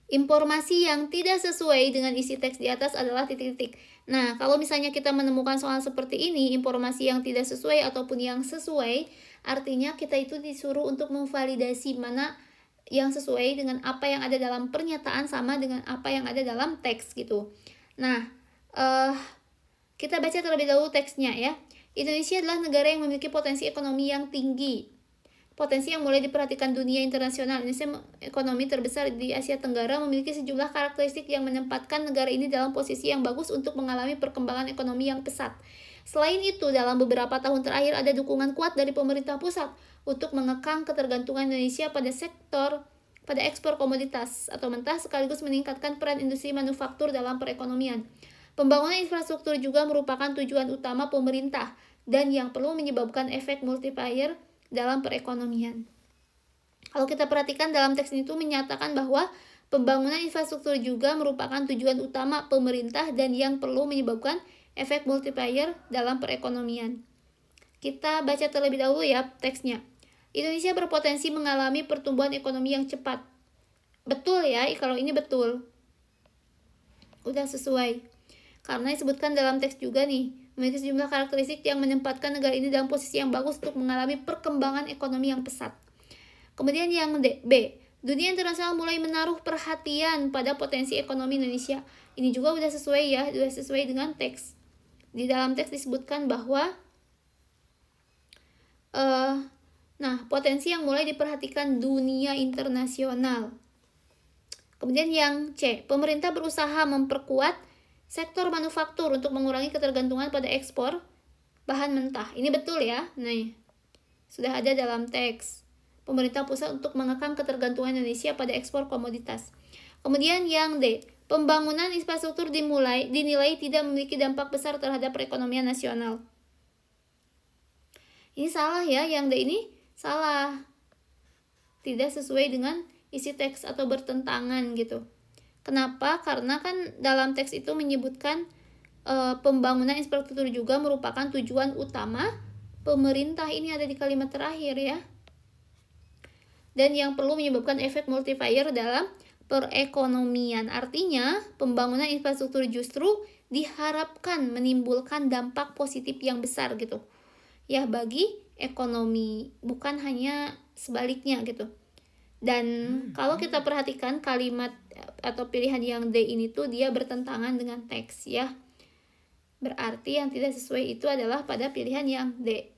Informasi yang tidak sesuai dengan isi teks di atas adalah titik-titik. Nah, kalau misalnya kita menemukan soal seperti ini, informasi yang tidak sesuai ataupun yang sesuai, artinya kita itu disuruh untuk memvalidasi mana yang sesuai dengan apa yang ada dalam pernyataan sama dengan apa yang ada dalam teks gitu. Nah, kita baca terlebih dahulu teksnya ya. Indonesia adalah negara yang memiliki potensi ekonomi yang tinggi. Potensi yang mulai diperhatikan dunia internasional. Indonesia ekonomi terbesar di Asia Tenggara memiliki sejumlah karakteristik yang menempatkan negara ini dalam posisi yang bagus untuk mengalami perkembangan ekonomi yang pesat. Selain itu, dalam beberapa tahun terakhir ada dukungan kuat dari pemerintah pusat untuk mengekang ketergantungan Indonesia pada ekspor komoditas atau mentah sekaligus meningkatkan peran industri manufaktur dalam perekonomian. Pembangunan infrastruktur juga merupakan tujuan utama pemerintah dan yang perlu menyebabkan efek multiplier dalam perekonomian. Kalau kita perhatikan dalam teks itu menyatakan bahwa pembangunan infrastruktur juga merupakan tujuan utama pemerintah dan yang perlu menyebabkan efek multiplier dalam perekonomian. Kita baca terlebih dahulu ya teksnya. Indonesia berpotensi mengalami pertumbuhan ekonomi yang cepat. Betul ya, kalau ini betul. Udah sesuai. Karena disebutkan dalam teks juga nih, memiliki sejumlah karakteristik yang menempatkan negara ini dalam posisi yang bagus untuk mengalami perkembangan ekonomi yang pesat. Kemudian yang B, dunia internasional mulai menaruh perhatian pada potensi ekonomi Indonesia. Ini juga udah sesuai ya, udah sesuai dengan teks. Di dalam teks disebutkan bahwa potensi yang mulai diperhatikan dunia internasional. Kemudian yang C, pemerintah berusaha memperkuat sektor manufaktur untuk mengurangi ketergantungan pada ekspor bahan mentah. Ini betul ya. Nih, sudah ada dalam teks. Pemerintah pusat untuk mengekang ketergantungan Indonesia pada ekspor komoditas. Kemudian yang D, pembangunan infrastruktur dinilai tidak memiliki dampak besar terhadap perekonomian nasional. Ini salah ya, yang D ini salah. Tidak sesuai dengan isi teks atau bertentangan gitu. Kenapa? Karena kan dalam teks itu menyebutkan pembangunan infrastruktur juga merupakan tujuan utama pemerintah. Ini ada di kalimat terakhir ya. Dan yang perlu menyebabkan efek multiplier dalam perekonomian. Artinya, pembangunan infrastruktur justru diharapkan menimbulkan dampak positif yang besar gitu. Ya, bagi ekonomi, bukan hanya sebaliknya gitu. Dan kalau kita perhatikan kalimat atau pilihan yang D ini tuh dia bertentangan dengan teks ya. Berarti yang tidak sesuai itu adalah pada pilihan yang D.